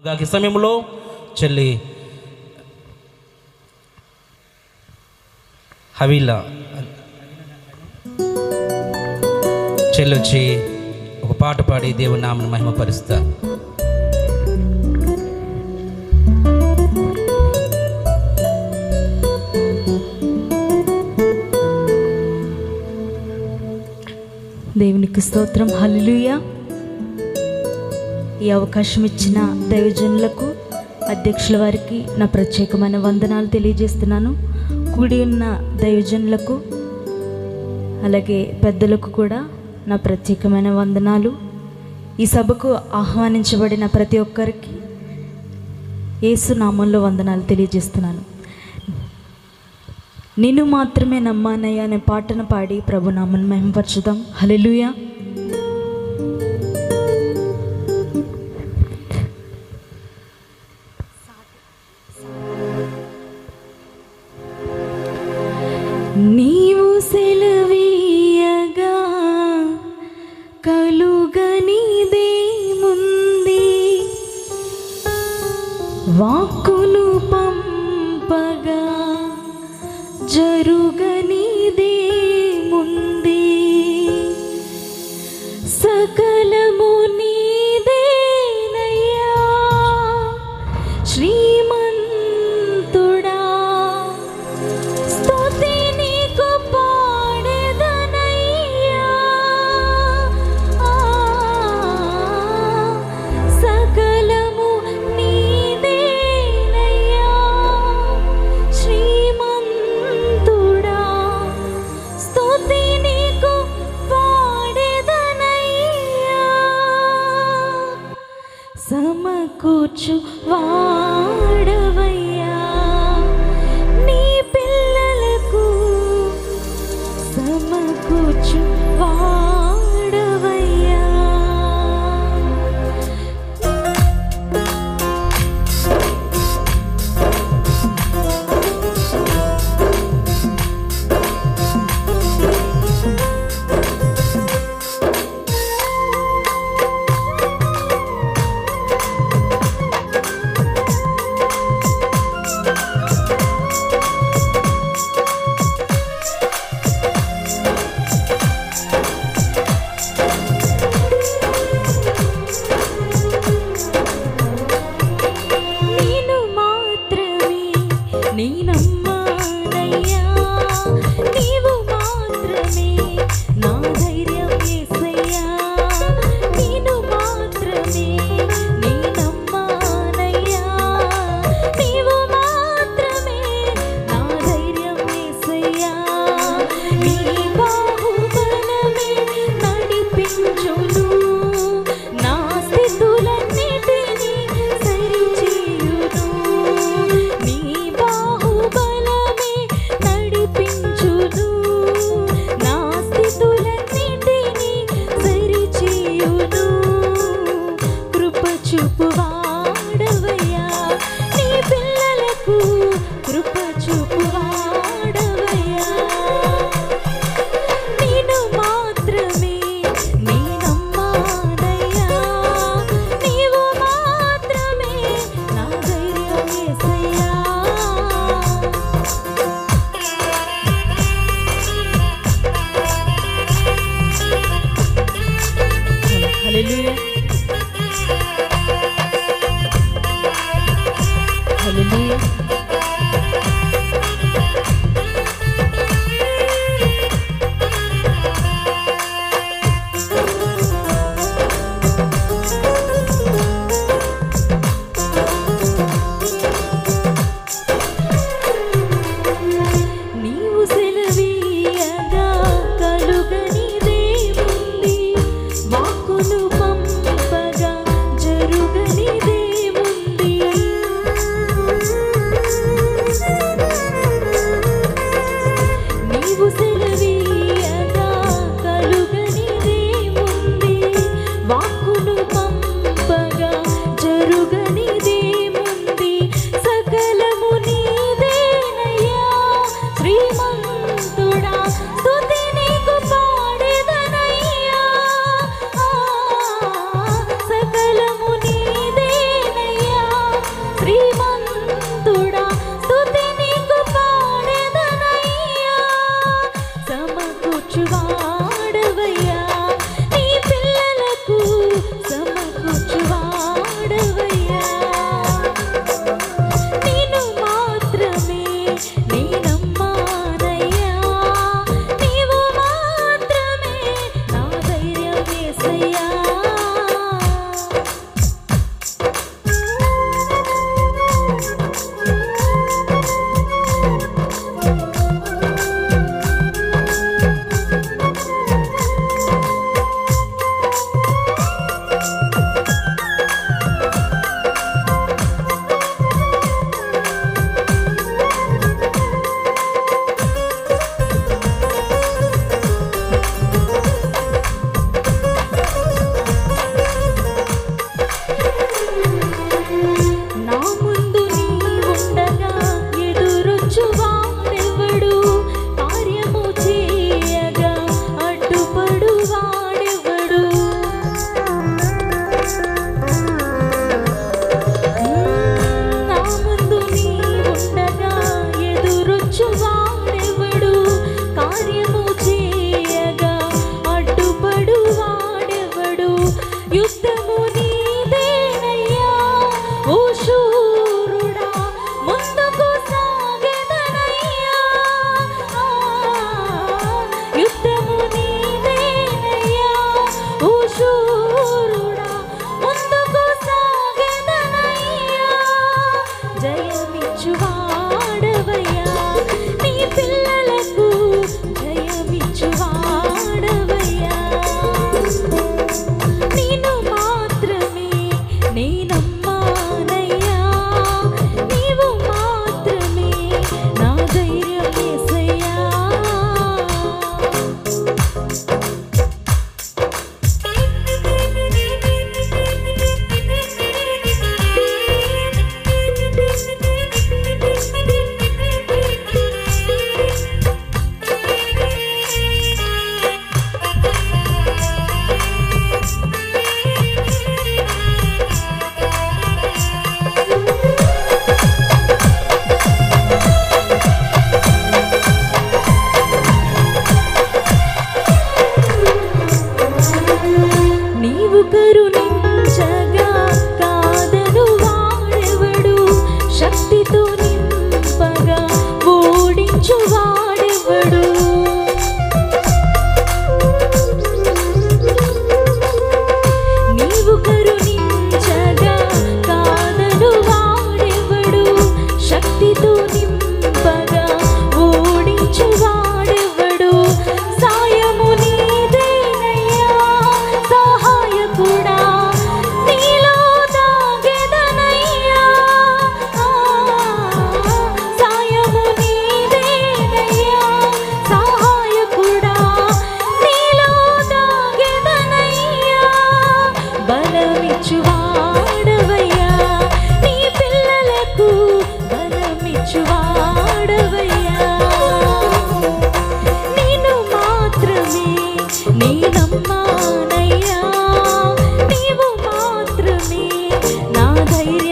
ఈ సమయంలో చెల్లి హవీలా చెల్లి వచ్చి ఒక పాట పాడి దేవుని నామమును మహిమపరుస్తారు. దేవునికి స్తోత్రం. హల్లెలూయా. ఈ అవకాశం ఇచ్చిన దైవజనులకు, అధ్యక్షుల వారికి నా ప్రత్యేకమైన వందనాలు తెలియజేస్తున్నాను. కూడి ఉన్న దైవజనులకు అలాగే పెద్దలకు కూడా నా ప్రత్యేకమైన వందనాలు. ఈ సభకు ఆహ్వానించబడిన ప్రతి ఒక్కరికి యేసు నామంలో వందనాలు తెలియజేస్తున్నాను. నిన్ను మాత్రమే నమ్మానయ్యా అనే పాటను పాడి ప్రభు నామమును మహిమపరచుదాం. హల్లెలూయా. నీవు సెలవీయగా కలుగనిదేముంది, వాక్కును పంపగా జరుగనిదేముంది, సకలము నీదేనయ్యా శ్రీమంతుడా, స్తుతి నీకు పాడెదనయ్యా, సకలము నీదేనయ్యా శ్రీమంతుడా, స్తుతి నీకు పాడెదనయ్యా, సమకూర్చు వాడవయ్యా నీ పిల్లలకు, సమకూర్చు వాడవయ్యా.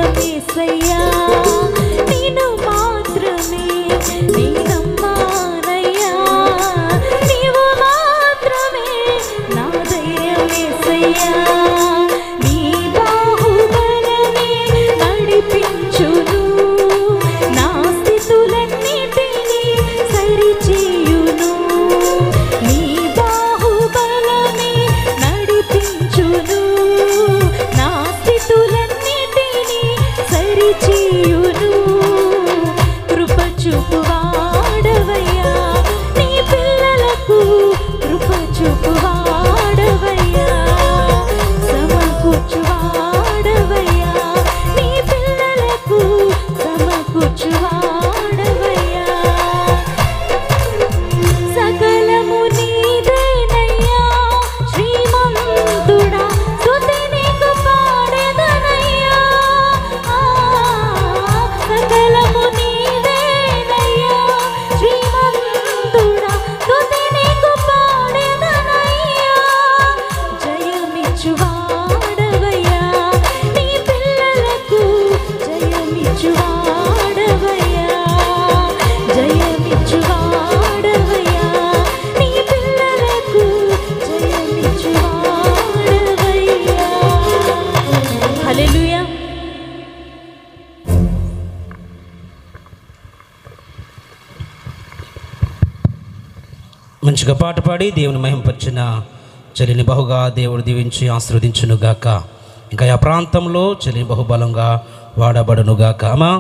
ధైర్యం యేసయ్యా, నిన్ను మాత్రమే నీ నమ్మానయ్యా, నీవు మాత్రమే నా ధైర్యం యేసయ్యా. నీ బాహుబలమే నడిపించును, నా స్థితులన్నిటినీ సరిచేయును. నీ బాహుబలమే నడిపించును, నా స్థితులన్నిటినీ సరిచేయును. కృప చూపువాడవయ్యా, నీ పిల్లలకు కృప చూపువాడవయ్యా, సమకూర్చువాడవయ్యా, నీ పిల్లలకు సమకూర్చువాడవయ్యా. సకలము నీదేనయ్యా, శ్రీమంతుడా స్తుతి నీకు పాడెదనయ్యా. సకలము నీదేనయ్యా, శ్రీమంతుడా స్తుతి నీకు పాడెదనయ్యా. జయమిచ్చువాడవయ్యా, నీ పిల్లలకు జయమిచ్చువాడవయ్యా, జయమిచ్చువాడవయ్యా, నీ పిల్లలకు జయమిచ్చువాడవయ్యా. హల్లెలూయా. మంచిగా పాట పాడి దేవుని మహింపరిచిన చెల్లిని బహుగా దేవుడు దీవించి ఆశీర్వదించునుగాక. ఇంకా ఆ ప్రాంతంలో చెల్లిని బహుబలంగా వాడబడునుగాక. అమ్మా